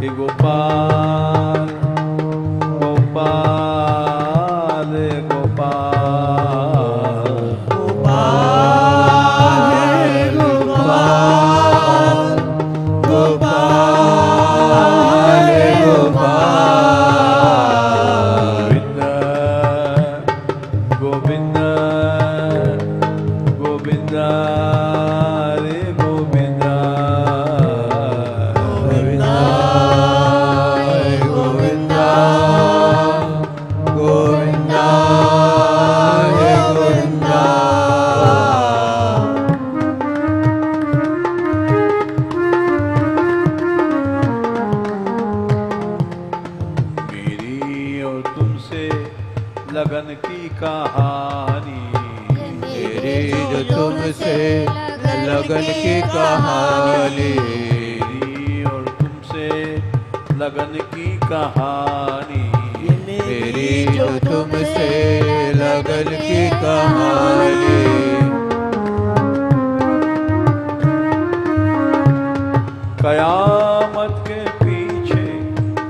हे गोपाल गोपाल गोपाल गोपाल गोपाल गोपाल गोपाल गोविंद गोविंद रे गोविंद गोविंद गोविंद गोविंद हे गोविंद मेरी और तुमसे लगन की कहानी मेरी जो तुमसे लगन की कहानी मेरी और तुमसे लगन की कहानी मेरी जो तुमसे लगन की कहानी कयामत के पीछे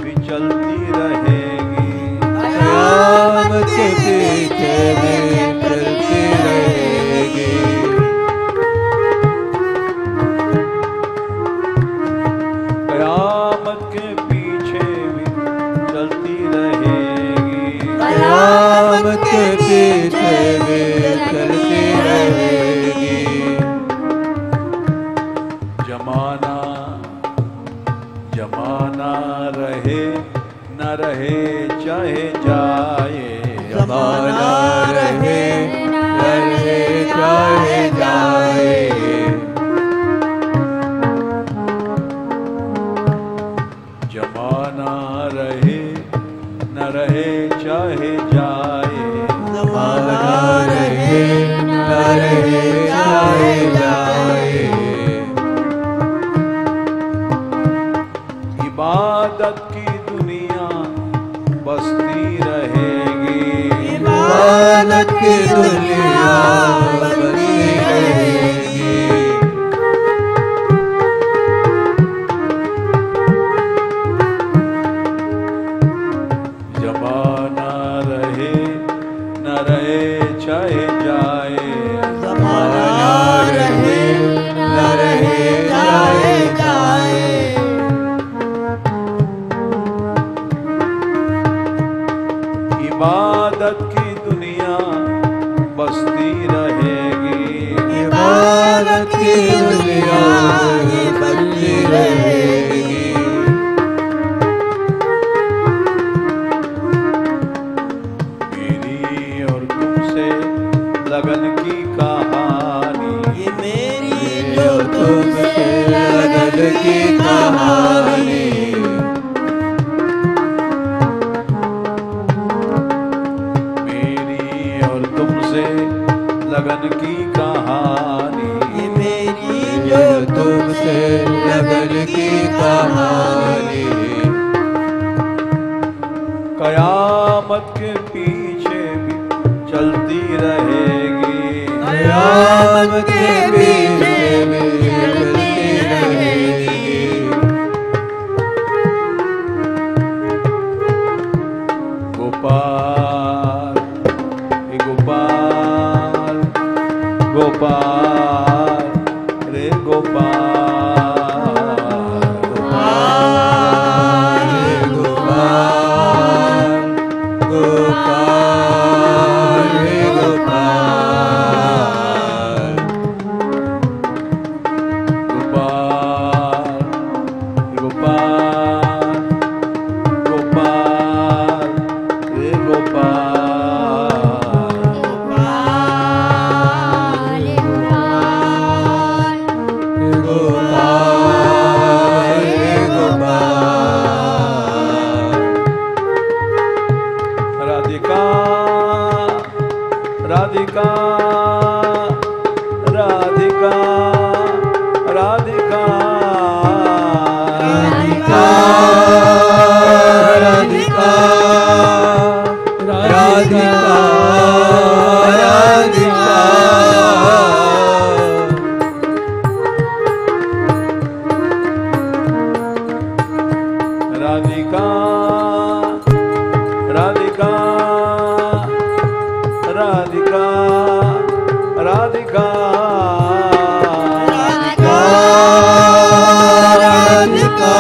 भी चलती रहेगी कयामत के पीछे भी चलती रहेगी कयामत के पीछे भी चलती रहेगी कयामत के पीछे भी चलती रहेगी जमाना जमाना रहे न रहे चाहे जाए जमाना रहे रहे चाहे जाए जमाना रहे न रहे चाहे जाए जमाना रहे न रहे चाहे जाए इबादत की दुनिया बसती रहेगी इबादत की दुनिया बसती रहेगी जमाना रहे न रहे चाहे जाए जमाना रहे न रहे चाहे जाए इबादत की दुनिया बसती रहेगी इबादत की दुनिया बसती रहेगी मेरी और तुमसे लगन की कहानी ये मेरी जो तुमसे लगन की कहानी मेरी और तुमसे लगन की कहानी ये मेरी जो तुमसे लगन की कहानी कयामत के पीछे भी चलती रहेगी कयामत के पीछे भी चलती रहेगी गोपाल हे गोपाल गोपाल रे गोपाल गोपाल गोपाल गोपाल हे गोपाल राधिका राधिका राधिका राधिका राधिका राधिका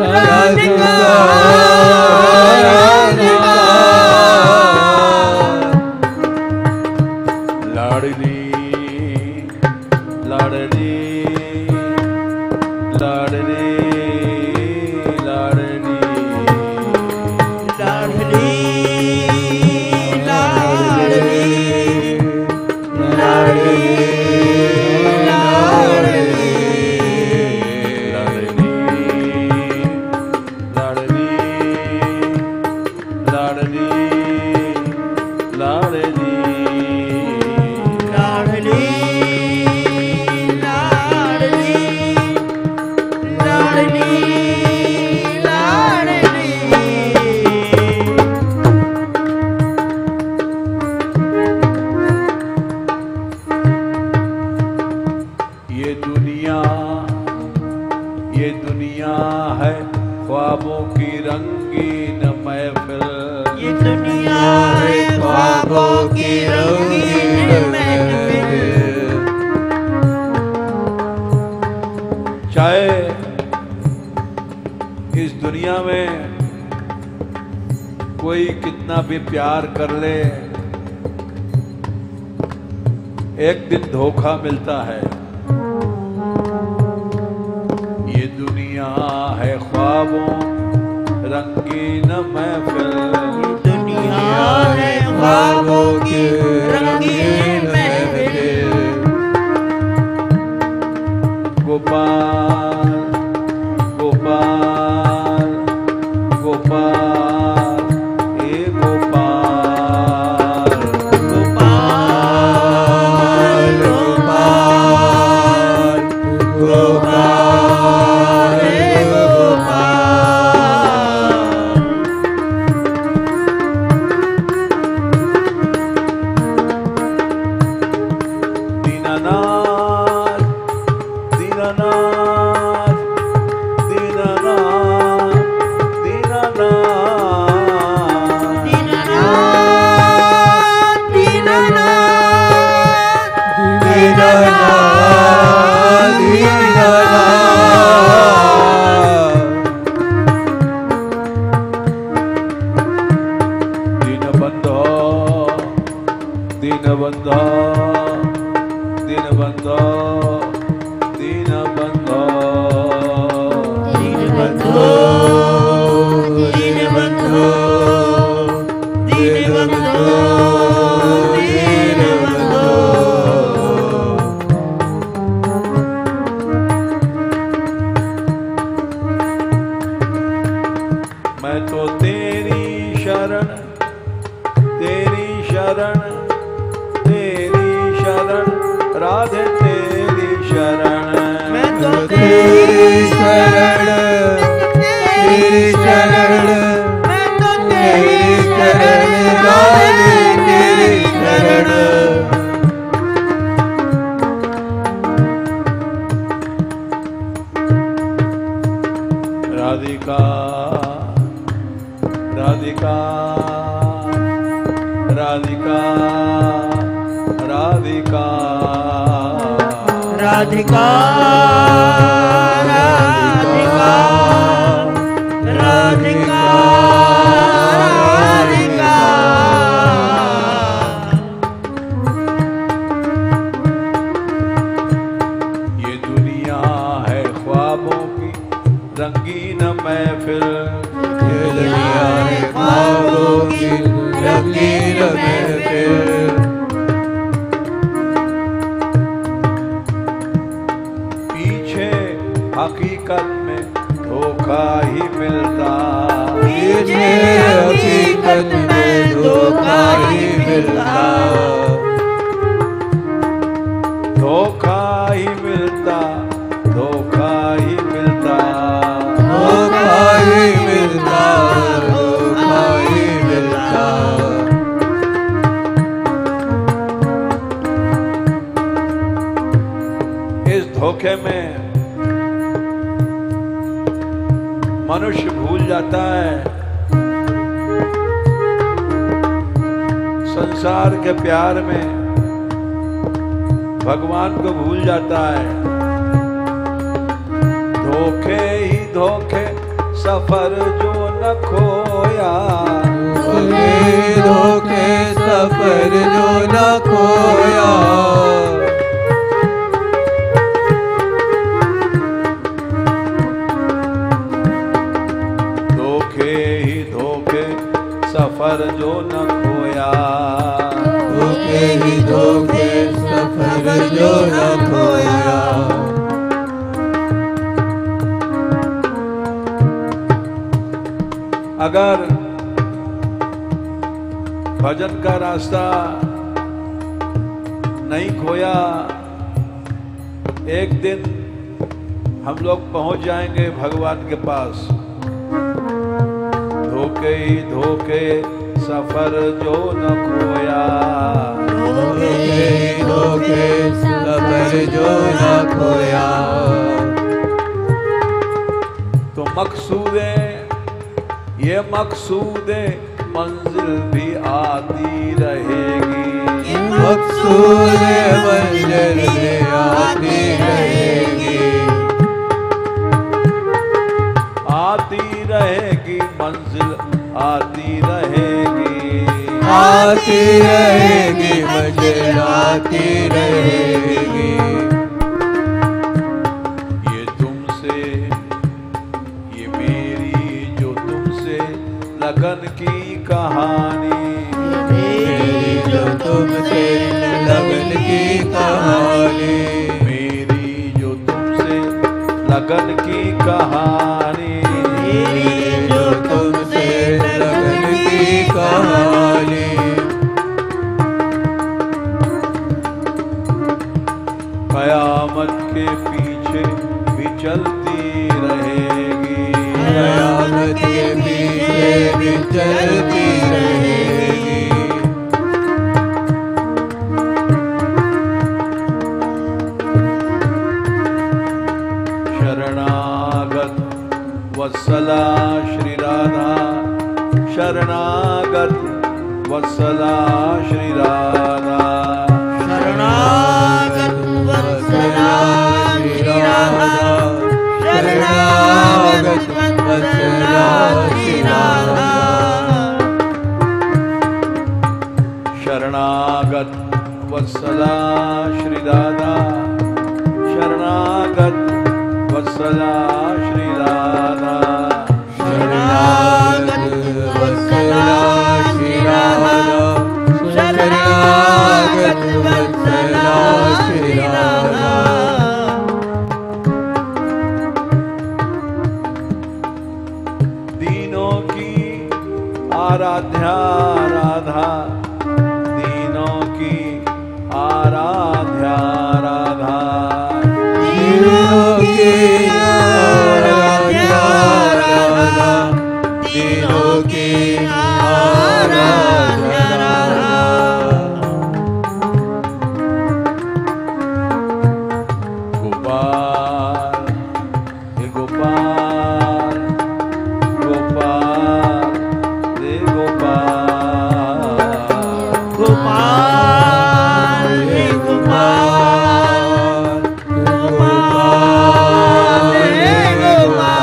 राधिका लाडली लाडली लाडली लाडली लाडली लाडली लाडली ये दुनिया है ख्वाबों की रंगीन महफिल। ये दुनिया है ख्वाबों की रंगीन महफिल। चाहे इस दुनिया में कोई कितना भी प्यार कर ले, एक दिन धोखा मिलता है। ये दुनिया है ख्वाबों रंगीन महफिल। ये दुनिया है ख्वाबों की रंगीन महफिल। गोपाल गोपाल गोपाल हे गोपाल गोपाल गोपाल गोपाल हे गोपाल। दीनानाथ दीनानाथ दीनानाथ दीनानाथ दीनानाथ दीनानाथ दीनबंधो दीनबंधो दीनबंधो दीनबंधो दीनबंधो दीनबंधो दीनबंधो दीनबंधो। मैं तो तेरी शरण तेरी शरण तेरी शरण राधे तेरी शरण। मैं तो तेरी शरण तेरी शरण मैं तो तेरी शरण राधे तेरी शरण। राधिका राधिका राधिका राधिका राधिका राधिका राधिका राधिका। ये दुनिया है ख्वाबों की रंगीन महफिल। ये दुनिया है ख्वाबों की रंगीन महफिल। पीछे हकीकत में धोखा ही मिलता। पीछे हकीकत में धोखा ही मिलता। धोखा ही मिलता धोखा ही मिलता धोखा ही मिलता धोखा ही मिलता। इस धोखे में मनुष्य भूल जाता है संसार के प्यार में, भगवान को भूल जाता है। धोखे ही धोखे सफर जो न खोया, धोखे धोखे सफर जो न खोया। धोखे ही धोखे सफर जो न खोया, धोखे ही धोखे सफर जो न खोया। अगर भजन का रास्ता नहीं खोया, एक दिन हम लोग पहुंच जाएंगे भगवान के पास। धोखे ही धोखे सफर जो न खोया, धोखे ही धोखे सफर जो न खोया। तो मकसूदे ये मकसूदे मंजिल भी आती रहेगी, मकसूद मंजिल भी आती रहेगी। आती रहेगी मंजिल आती रहेगी, आती रहेगी मंजिल आती रहेगी। ये तुमसे ये मेरी जो तुमसे लगन की कहानी, मेरी जो तुमसे लगन की कहानी, मेरी जो तुमसे लगन की कहानी, मेरी जो तुमसे लगन की कहानी। कयामत के पीछे भी चलती रहेगी, कयामत के पीछे भी चलती रहेगी। शरणागत वत्सला श्री राधा, शरणागत वत्सला श्री राधा, शरणागत वत्सला श्री राधा, शरणागत वत्सला श्री राधा। शरणागत वत्सला श्री राधा, शरणागत वत्सला श्री राधा, शरणागत वत्सला श्री राधा, शरणागत वत्सला श्री राधा। दीनों की आराध्या राधा, दीनों की आराध्या राधा, दीनों की आराध्या राधा, दीनों की आराध्या राधा। गोपाल हे गोपाल, गोपाल हे गोपाल, गोपाल हे गोपाल, गोपाल हे गोपाल।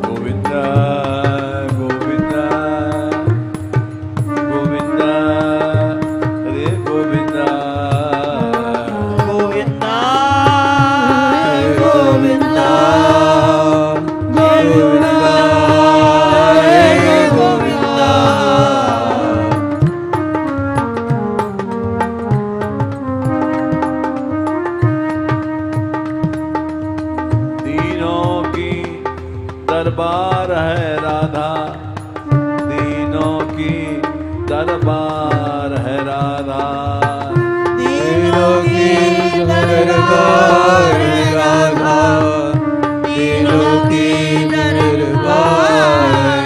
गोविंदा गोविंदा गोविंदा हरे गोविंदा, गोविंदा गोविंदा गोविंदा हे गोविंदा। दीनों की दरबार है राधा, दीनों की दरबार है राधा, दीनों की दरबार है राधा, दीनों की दरबार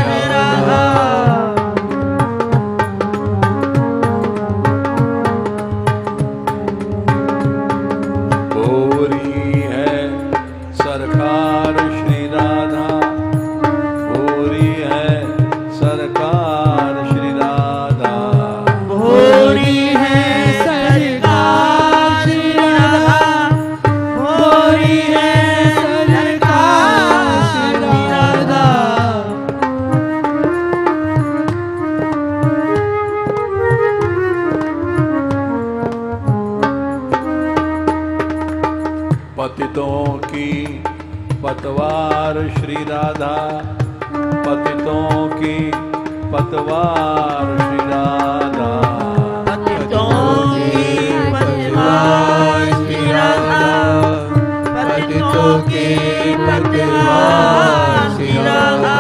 है राधा। पतितों की पतवार श्री राधा, पतितों की पतवार श्री राधा, पतितों की पतवार श्री राधा, पतितों की पतवार श्री राधा।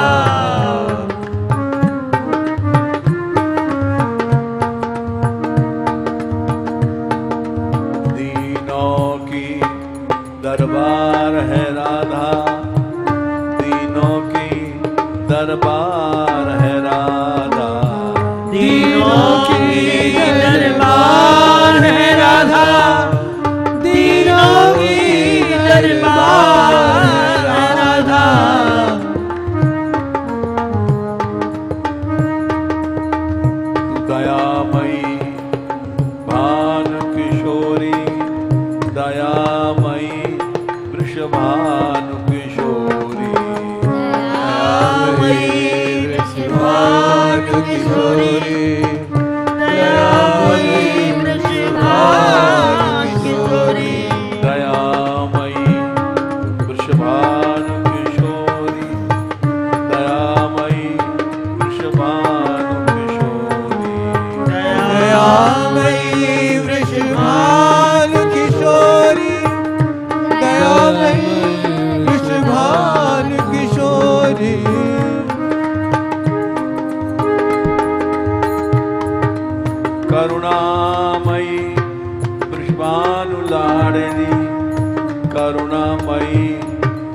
दीनों की दरबार है राधा, दीनों की दरबार है राधा, दीनों की दरबार है राधा, दीनों की दरबार है राधा। दयामयी भान किशोरी, दयामयी वृषभानु किशोरी, दयामयी वृषभानु किशोरी, दयामयी वृषभानु किशोरी, दयामयी वृषभानु किशोरी, दयामयी वृषभानु किशोरी, दयामयी वृषभानु किशोरी, दयामयी वृषभानु किशोरी। करुणामयी वृषभानु लाडली, करुणामयी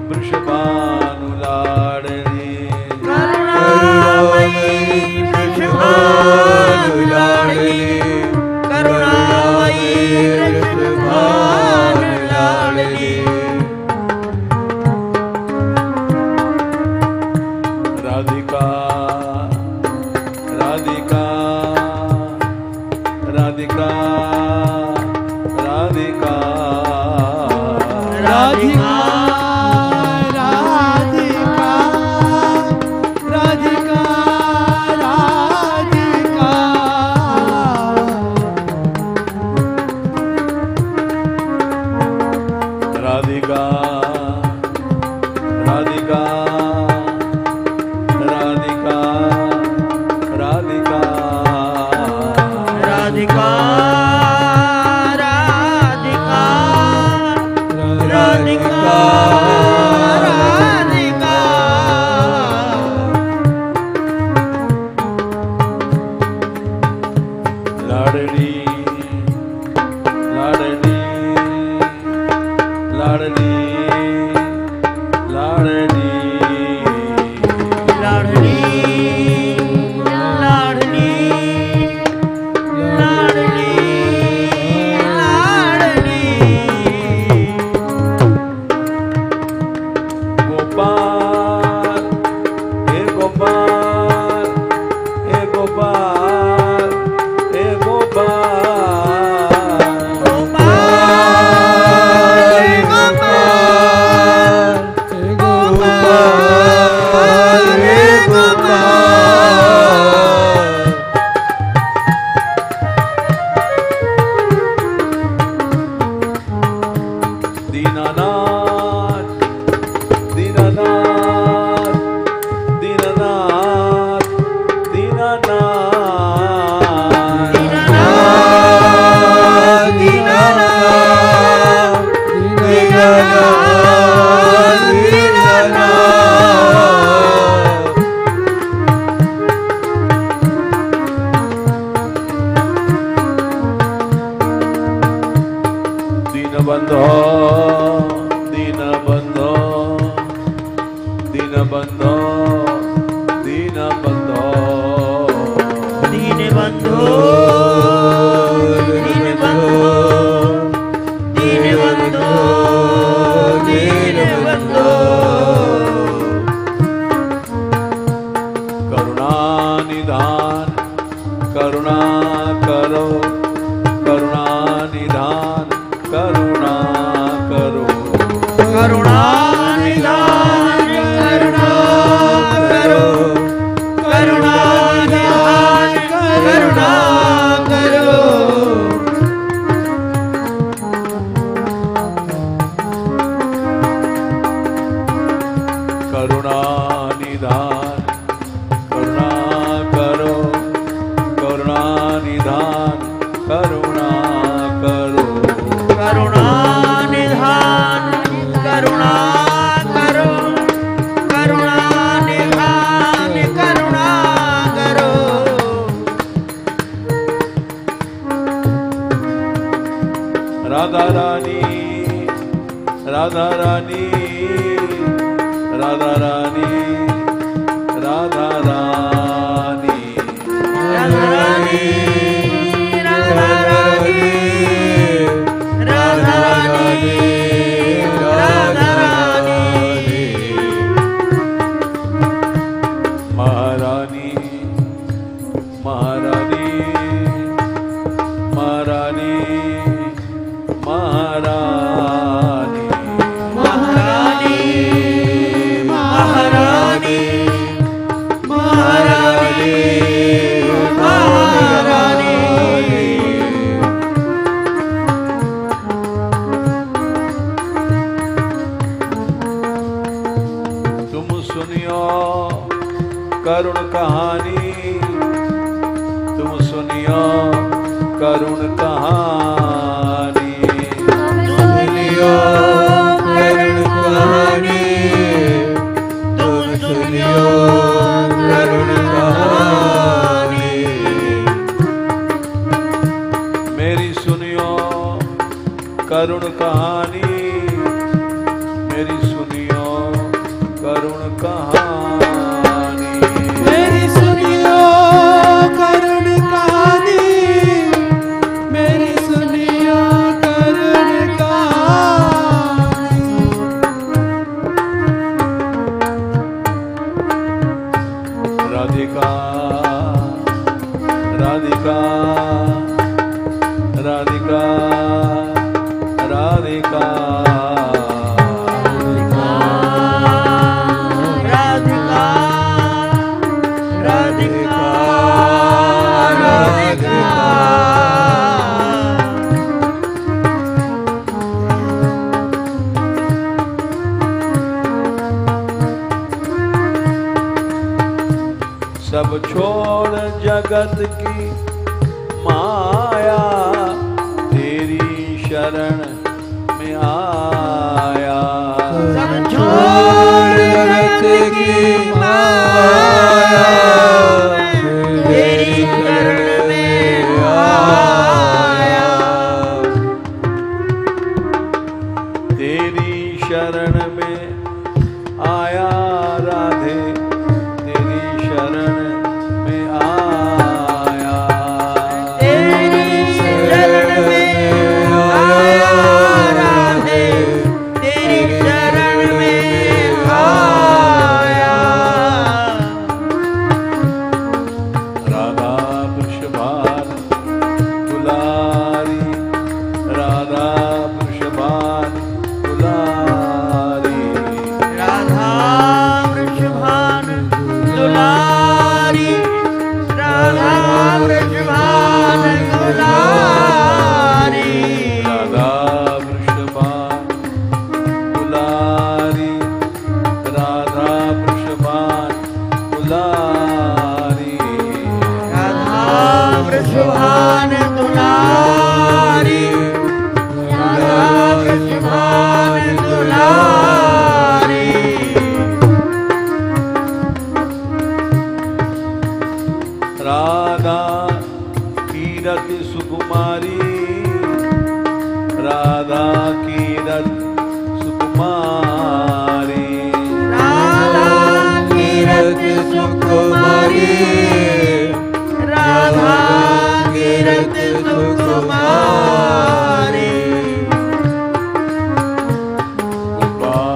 वृषभानु लाडली, करुणामयी वृषभानु लाडली, करुणामयी वृषभानु लाडली। राधिका राधिका राधिका राधिका राधिका राधिका राधिका राधिका। राधिका राधिका राधिका राधिका राधिका राधिका राधिका राधिका। लाडली लाडली लाडली लाडली लाडली लाडली लाडली लाडली। गोपाल हे गोपाल हे गोपाल हे गोपाल गोपाल गोपाल गोपाल हे गोपाल। दीनानाथ दीनानाथ दीनानाथ दीनानाथ दीनानाथ दीनानाथ दीनानाथ दीनानाथ। दीनबंधो दीनबंधो दीनबंधो दीनबंधो दीनबंधो दीनबंधो दीनबंधो दीनबंधो। करुणानिधान करुणा करो, करुणानिधान करुणा करो, करुणानिधान करुणा करो, करुणानिधान करुणा करो। राधा रानी राधा रानी राधा रानी राधा रानी राधा रानी राधा रानी राधा रानी राधा रानी महारानी महारानी महारानी महारानी महारानी महारानी महारानी महारानी तुम सुनियो करुण कहानी तुम सुनियो करुण कहानी सुनियो करुण कहानी तुम सुनियो करुण कहानी मेरी सुनियो करुण कहानी मेरी सुनियो करुण कहानी मेरी सुनियो करुण कहानी मेरी सुनियो करुण कहानी राधिका राधिका राधिका राधिका राधिका राधिका राधिका सब छोड़ जगत की माया तेरी शरण में आया सब छोड़ जगत की माया तेरी शरण में आया तेरी शरण में आया राधे तेरी शरण में आया तेरी शरण में आया राधे तेरी शरण में आया राधा वृषभान दुलारी राधा वृषभान दुलारी राधा वृषभान दुलारी राधा वृषभान दुलारी राधा वृषभान दुलारी राधा वृषभान दुलारी राधा वृषभान दुलारी राधा वृषभान दुलारी राधा कीरत सुकुमारी राधा कीरत सुकुमारी राधा कीरत सुकुमारी राधा कीरत सुकुमारी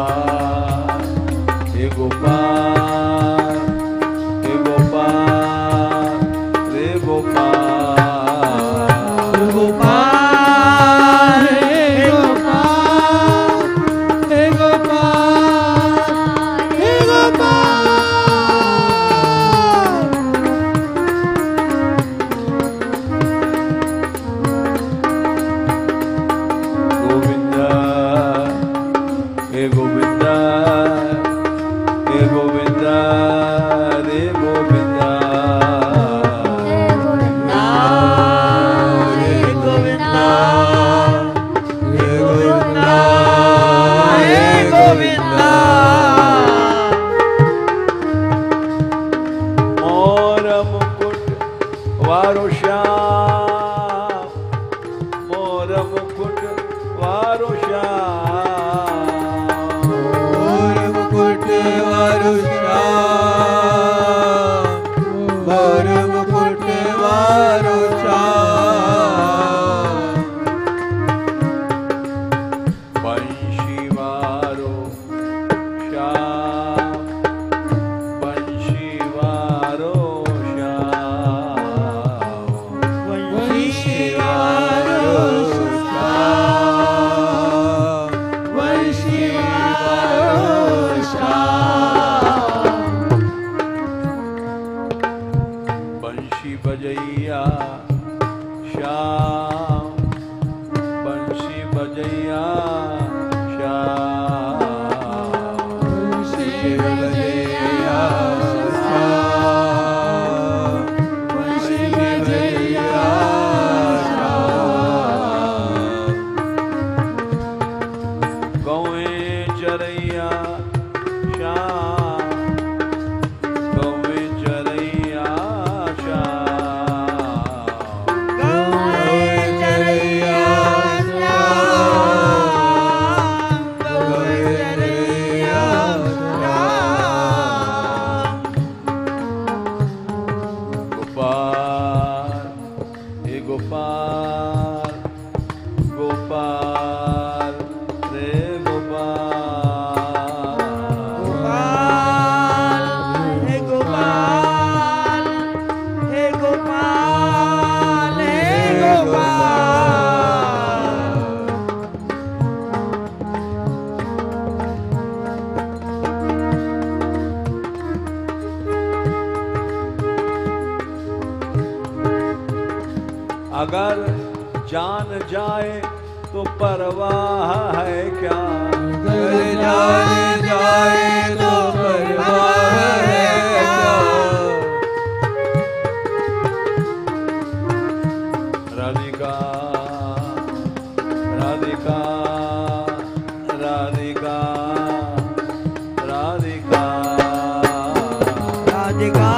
गोपाल हे गोपाल हे गोपाल रे गोपाल गोपाल हे गोपाल वारो श्याम, मोर मुकुट वारो श्याम, मोर मुकुट वारो श्याम, बंशी वारो श्याम, बंशी वारो श्याम, वंशी वारो श्याम, वंशी वारो श्याम, बंशी बजैया श्याम, बंशी बजैया श्याम, वंशी बजैया श्याम, वंशी बजैया श्याम, गौएं चरैया श्याम, गौएं चरैया श्याम, गौएं चरैया श्याम, गौएं चरैया श्याम, गोपाल हे गोपाल, गोपाल रे गोपाल, गोपाल हे गोपाल, हे गोपाल हे गोपाल, अगर जान जाए तो परवाह है क्या, अगर जान जाए तो परवाह है क्या, राधिका राधिका राधिका राधिका राधिका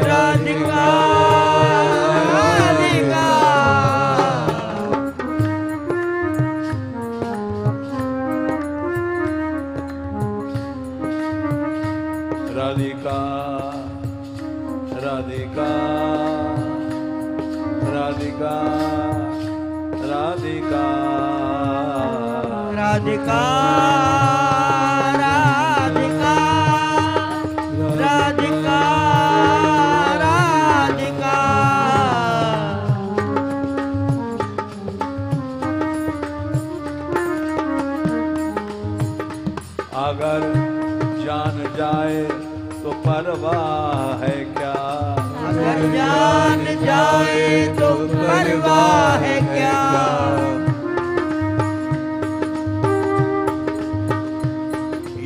राधिका राधिका राधिका राधिका राधिका राधिका राधिका राधिका राधिका राधिका अगर जान जाए तो परवाह है क्या, अगर जान जाए तो परवाह है क्या,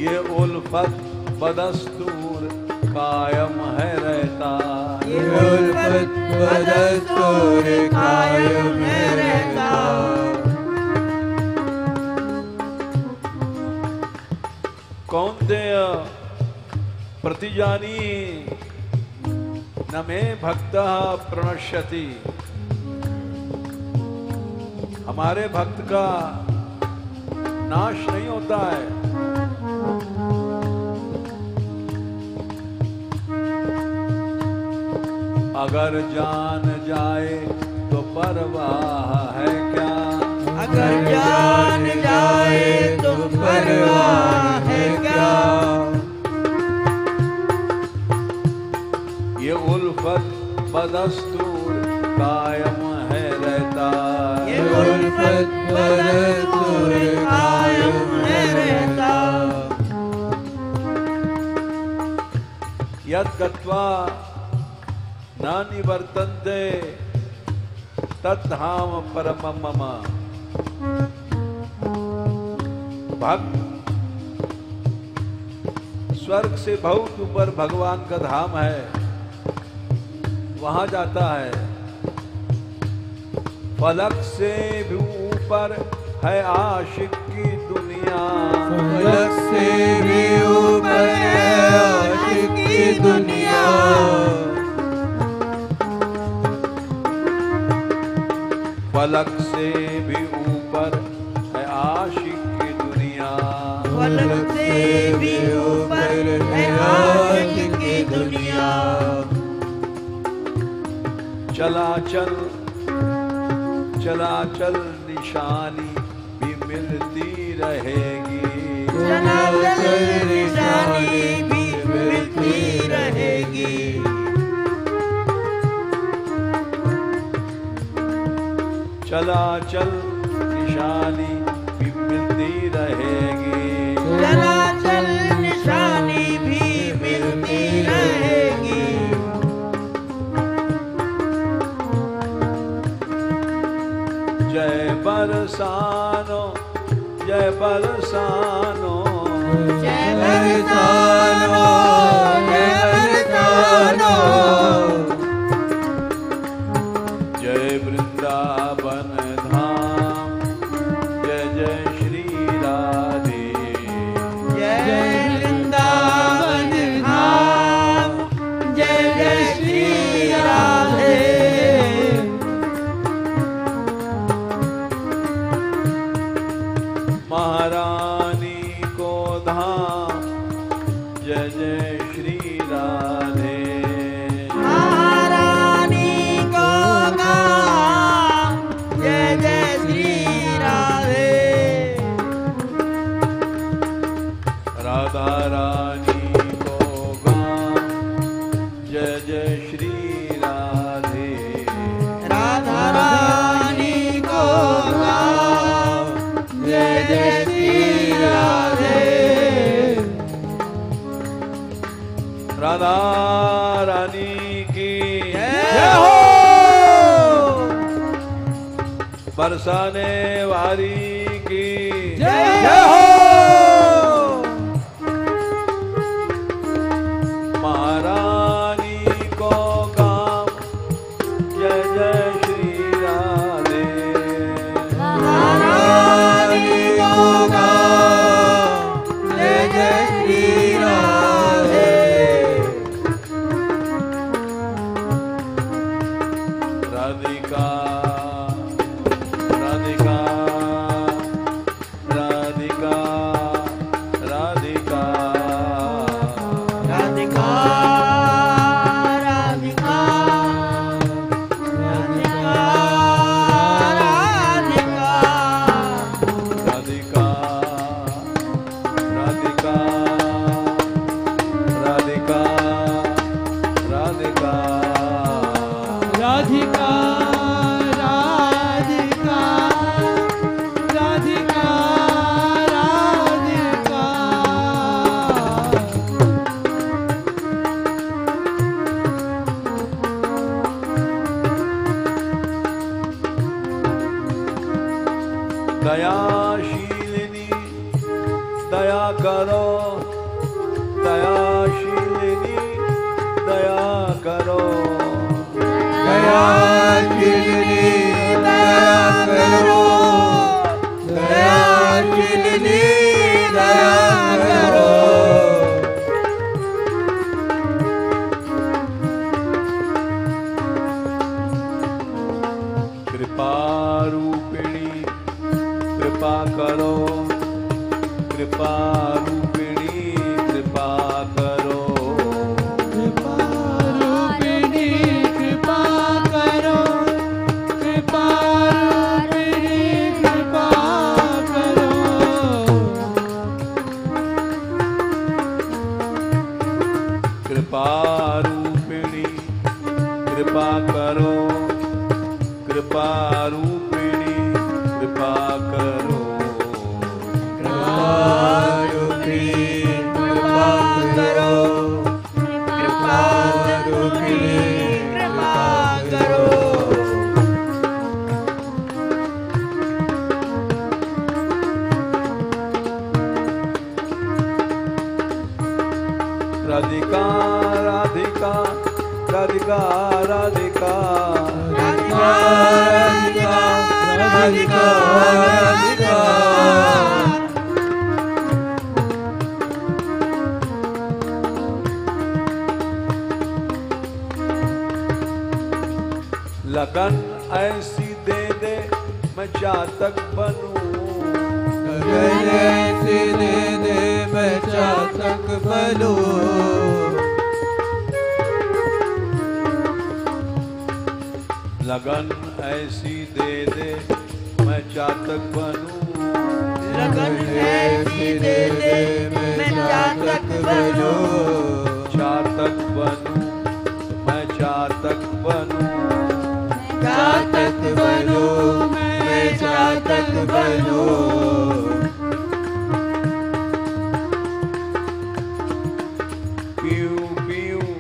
ये उल्फत बदस्तूर कायम है रहता, ये उल्फत बदस्तूर कायम है रहता, कौन्तेय प्रतिजानी न मे भक्तः प्रणश्यति, हमारे भक्त का नाश नहीं होता है। अगर जान जाए तो परवाह है क्या, अगर जान जाए तो परवाह है क्या, ये उल्फत बदस्तूर कायम है रहता, ये उल्फत बदस्तूर कायम है रहता, यद गत्वा न निवर्तन्ते तद्धाम परमं मम। भक्त स्वर्ग से बहुत ऊपर भगवान का धाम है, वहां जाता है। फलक से भी ऊपर है आशिक की दुनिया, फलक से भी ऊपर है आशिक की दुनिया, फलक से भी ऊपर है आशिक की दुनिया, फलक से भी ऊपर है आशिक की दुनिया। चला चल निशानी भी मिलती रहेगी, चला चल निशानी भी मिलती रहेगी। चला चल निशानी भी मिलती रहेगी, चला चल निशानी भी मिलती रहेगी। जय बरसानो जय बरसानो जय बरसानो जय बरसानो। जय वृंदावन धाम जय जय श्री राधे, जय वृंदावन धाम जय जय श्री राधे। महारानी को धाम जय जय श्री राधे, महारानी को धाम जय जय श्री राधे। राधा रानी को धाम जय जय श्री राधे, राधा रानी को धाम जय जय श्री राधे। राधा रानी की जय हो। बरसाने वाली की जय हो। महारानी को काम जय जय श्री राधे, महारानी को धाम जय जय श्री राधे। राधिका राधिका राधिका राधिका राधिका राधिका राधिका राधिका राधिका। राधिका राधिका राधिका राधिका राधिका राधिका राधिका। दयाशीलिनी दया करो, दयाशीलिनी दया करो, दयाशीलिनी दया करो, दयाशीलिनी दया करो। कृपा रूपिणी कृपा करो, कृपा रूपिणी कृपा करो, कृपा रूपिणी कृपा करो, कृपा रूपिणी कृपा करो। कृपा रूपिणी कृपा करो, कृपा रूपिणी कृपा करो, कृपा रूपिणी कृपा करो, कृपा रूपिणी कृपा करो। राधिका राधिका राधिका राधिका राधिका राधिका राधिका। लगन ऐसी दे दे मैं चातक बनूं, लगन ऐसी दे दे मैं चातक बनूं, लगन ऐसी दे दे मैं चातक बनूं, लगन ऐसी दे दे मैं चातक बनूं, चातक बनूं मैं चातक बनूं, चातक बनूं मैं चातक बनूं, पीऊं पीऊं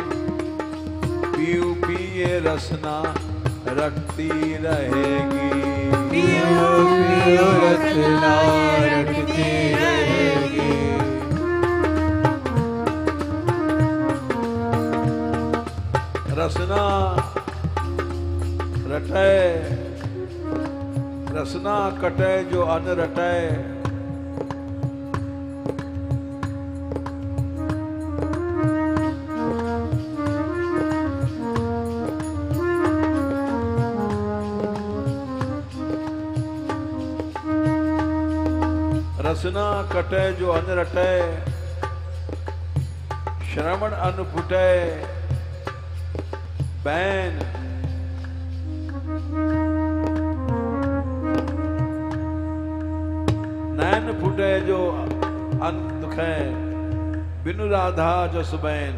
पीऊं पिए रसना रटती रहेगी, पीऊं पीऊं रसना रटती रहेगी, रसना रटे रसना कटे जो अन रटे, रसना कटे जो अन रटे, श्रवण अन फुटे, बैन नैन फुटे जो अन दुखे, बिनु राधा जो सुबैन,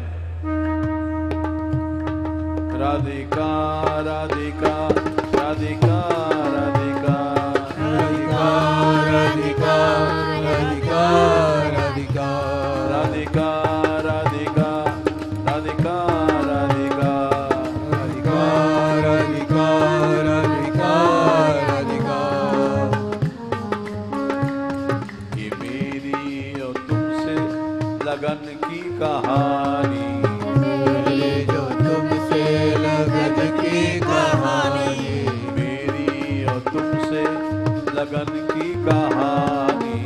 राधिका राधिका राधिका राधिका राधिका राधिका राधिका राधिका राधिका राधिका राधिका राधिका राधिका राधिका राधिका, ये मेरी और तुमसे लगन की कहानी, मेरी जो तुमसे लगन की कहानी, मेरी और तुमसे लगन की कहानी,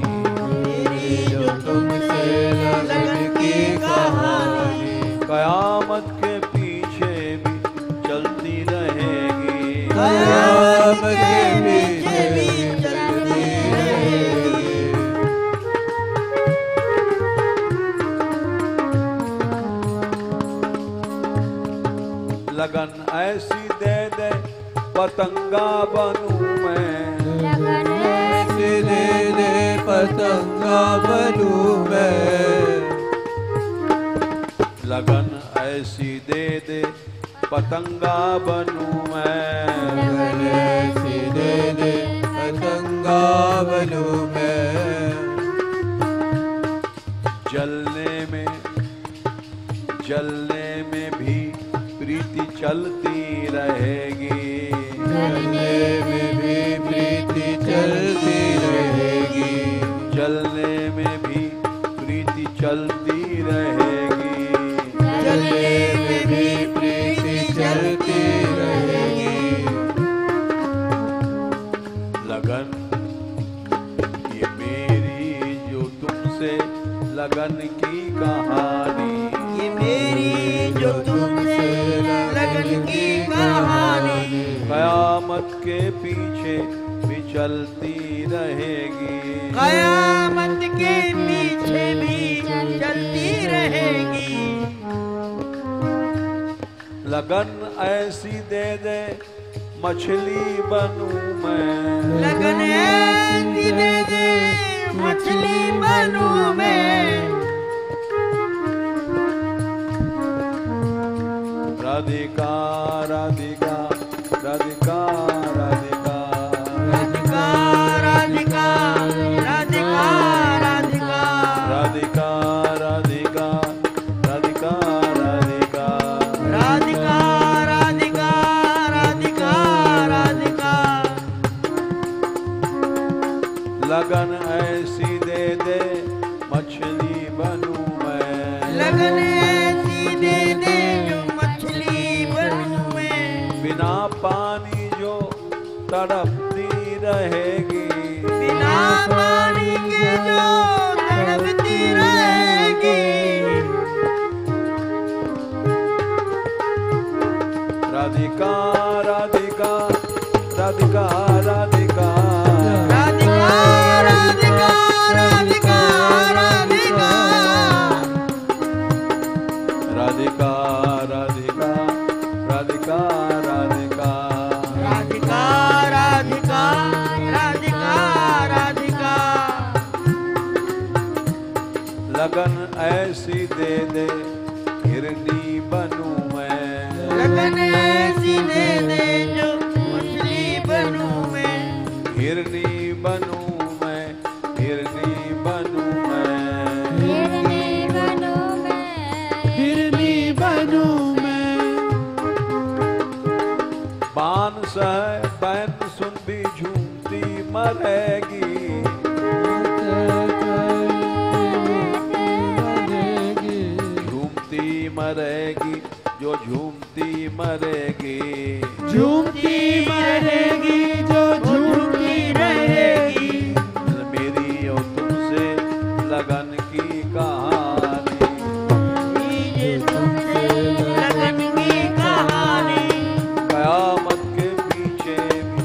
मेरी जो तुमसे लगन की कहानी, कयामत के पीछे भी चलती रहेगी, कयामत के पीछे भी चलती रहेगी, लगन ऐसी दे दे पतंगा बनूं मैं, लगन ऐसी दे दे पतंगा बनूं मैं, लगन ऐसी दे दे पतंगा बनूं मैं, लगन ऐसी दे दे पतंगा बनूं मैं, जलने में भी प्रीति चलती रहेगी, जलने में भी प्रीति चलती रहेगी, जलने में भी प्रीति चलती रहेगी, जलने में भी प्रीति चलती रहेगी, लगन ये मेरी जो तुमसे लगन की कहानी, ये मेरी जो तुमसे लगन की कहानी, कयामत के पीछे भी चलती रहेगी, कयामत के पीछे भी चलती रहेगी, लगन ऐसी दे दे मछली बनूं मैं, लगन ऐसी दे दे मछली बनूं मैं, राधिका राधिका राधिका राधिका राधिका राधिका राधिका राधिका राधिका राधिका राधिका राधिका राधिका राधिका राधिका राधिका, लगन ऐसी दे दे मछली बनूं मैं, लगन ऐसी दे दे जो मछली बनूं मैं, बिना पानी जो तड़पती रहेगी, बिना पानी के जो तड़पती रहेगी, राधिका राधिका राधिका राधिका राधिका राधिका राधिका राधिका राधिका राधिका राधिका राधिका राधिका राधिका राधिका राधिका लगन ऐसी दे दे हिरनी बनूं मैं लगन ऐसी दे दे जो मछली बनूं मैं हिरनी बनूं मैं हिरनी बनूं मैं हिरनी बनूं मैं हिरनी बनूं मैं पान सह बैन सुन भी झूमती मरेगी झूमती मरेगी जो झूमती मरेगी झूमती रहेगी जो झूमती रहेगी मेरी और तुमसे लगन की कहानी ये तुमसे लगन की कहानी कयामत के पीछे भी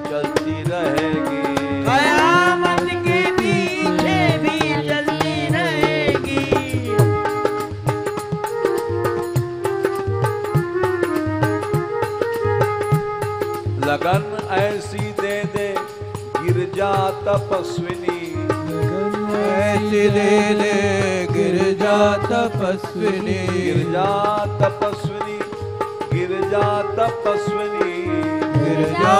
चलती रहेगी कयामत के पीछे भी चलती रहेगी लगन ऐसी दे दे गिरजा तपस्विनी ऐसी दे दे गिरजा तपस्विनी गिरजा तपस्विनी गिरजा तपस्विनी गिरजा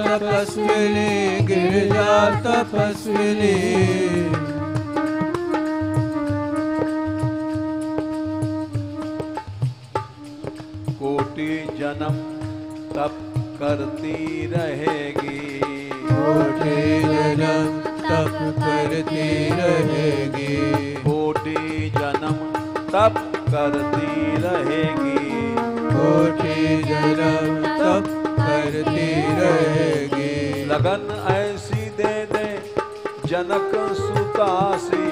तपस्विनी गिरजा तपस्विनी कोटि जन्म तप करती रहेगी कोटि जन्म तप करती रहेगी कोटि जन्म तप करती रहेगी कोटि जन्म तप करती रहेगी लगन ऐसी दे दे जनक सुतासी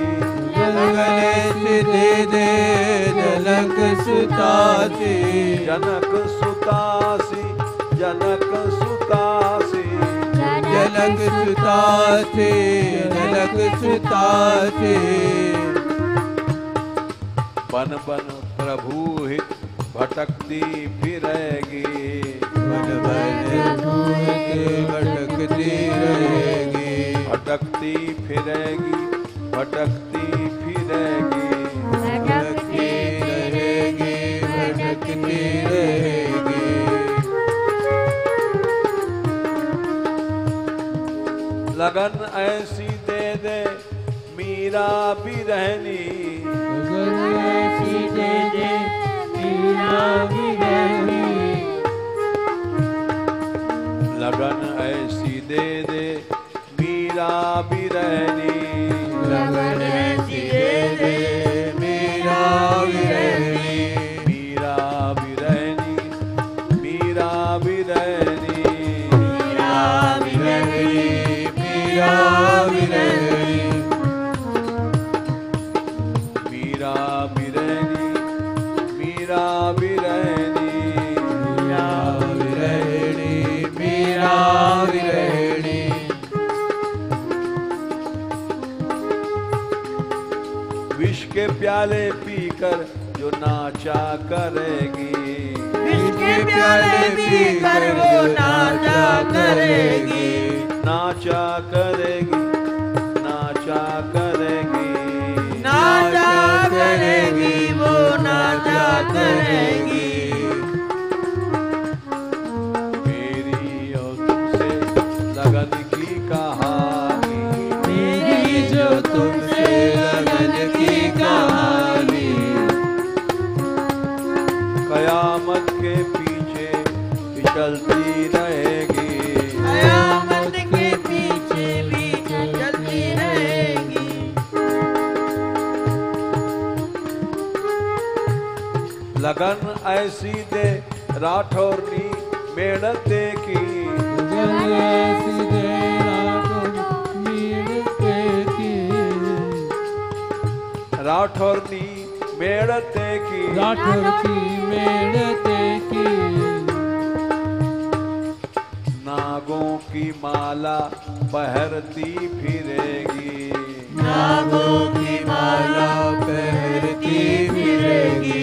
गले से दे दे जनक सुतासी जनक सुतासी जनक सुतासी जनक सुतासी जनक सुतासी बन बन प्रभु हित भटकती फिरेगी बन बन भूत भटकती रहेगी भटकती फिरेगी भटकती फिरेगी भटकती रहेगी भटकती रहेगी लगन ऐसी दे दे मीरा भी रहनी ऐसी दे दे मीरा भी रहनी लगन ऐसी दे दे मीरा भी रहनी लगन ऐसी दे दे मीरा भी रहनी मीरा भी रहनी मीरा भी रहनी मीरा भी रहनी मीरा भी रहनी मीरा भी रहनी मीरा भी रहनी मीरा भी रहनी मीरा भी रहनी विष के प्याले पीकर जो नाचा करेगी विष के प्याले पीकर वो नाचा करेगी नाचा करेगी नाचा करेगी नाचा करेगी वो नाचा करेगी मेरी और तुमसे लगन की कहानी मेरी जो तुमसे लगन की कहानी कयामत के पीछे चलती रहेगी कयामत के पीछे भी चलती रहेगी लगन ऐसी दे राठौरनी मेड़ते की राठौरनी मेड़ते की राठौर की मेड़ते की नागों नागों की माला पहरती फिरेगी, नागों की माला पहनती फिरेगी,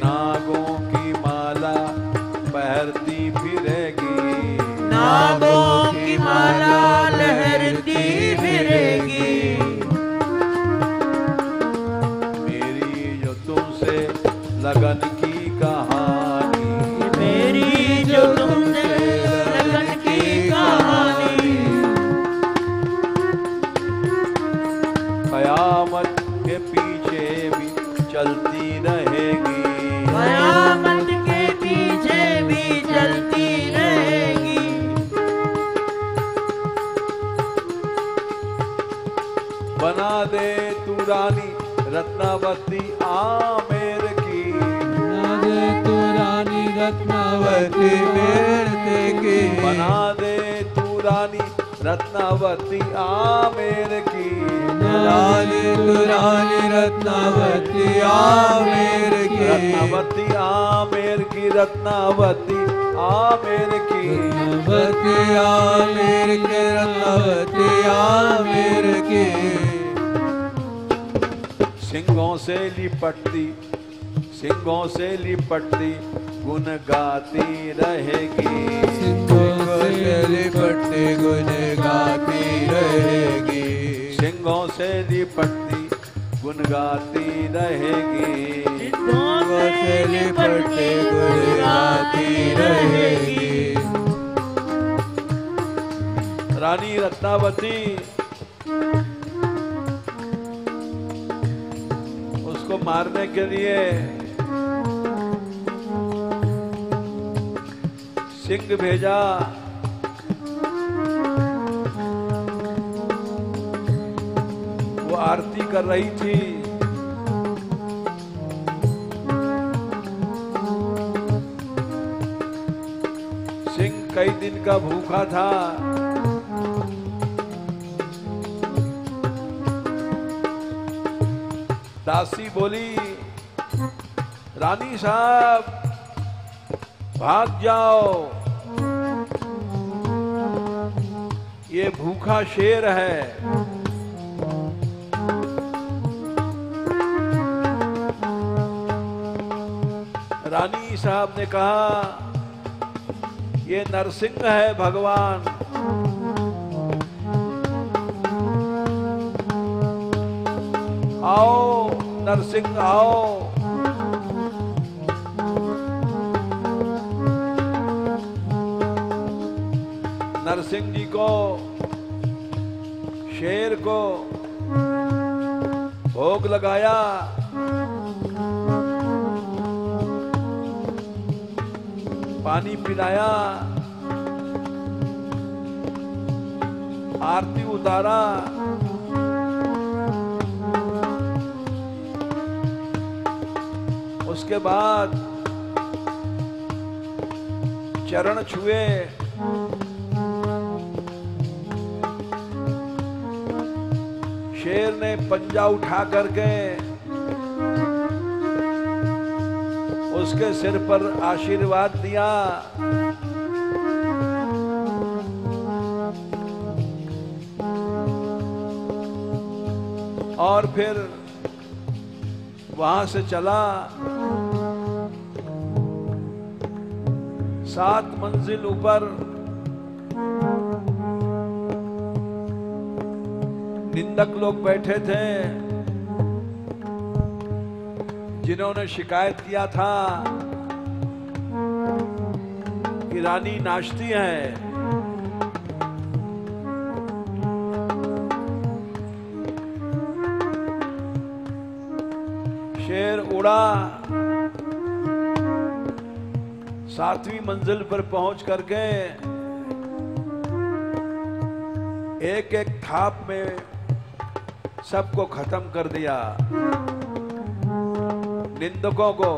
नागों की माला पहरती फिरेगी, नागों की माला लहरती फिरेगी। मेरी जो तुमसे लगन की कहानी, मेरी जो तुमसे लगन की कहानी, कयामत के पीछे भी चलती रहेगी, कयामत के पीछे भी चलती रहेगी। बना दे तू रानी रत्नावती आमेर की, बना दे तू रानी रत्नावती मेर की, बना दे तू रानी रत्नावती आमेर की, बना दे तू रानी रत्नावती आमेर की, रत्नावती आमेर की, रत्नावती आमेर की, रत्नावती आमेर की, रत्नावती आमेर की। सिंहों से लिपटती, सिंहों से लिपटती गुन गाती रहेगी, सिंहों से लिपटती गुन गाती रहेगी, सिंहों से लिपटती गुन गाती रहेगी, सिंहों से लिपटती गुन गाती रहेगी। रानी रत्नावती उसको मारने के लिए सिंह भेजा, वो आरती कर रही थी, सिंह कई दिन का भूखा था, दासी बोली रानी साहब भाग जाओ, ये भूखा शेर है। रानी साहब ने कहा ये नरसिंह है भगवान, आओ नरसिंह आओ। नरसिंह जी को, शेर को भोग लगाया, पानी पिलाया, आरती उतारा, उसके बाद चरण छुए, शेर ने पंजा उठा करके उसके सिर पर आशीर्वाद दिया, और फिर वहां से चला। 7 मंजिल ऊपर निंदक लोग बैठे थे, जिन्होंने शिकायत किया था कि रानी नाचती है। शेर उड़ा, 7वीं मंजिल पर पहुंच करके एक एक थाप में सबको खत्म कर दिया, निंदकों को।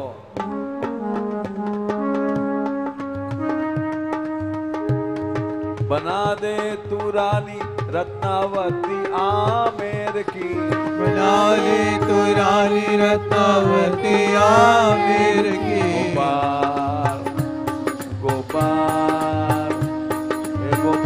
बना दे तू रानी रत्नावती आमेर की, बना दे तू रानी रत्नावती आमेर की। गोपाल गोपाल हे गोपाल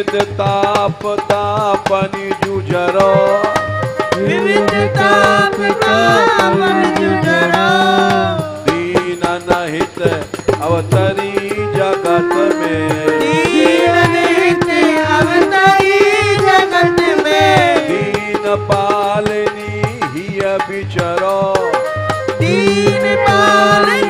विविध ताप तापनि जुझरो विविध ताप तापन जुझरो दीन नहित अवतरी जगत में दीन नित अवतरी जगत में दीन पालनी हिय बिचरो दीन पालनी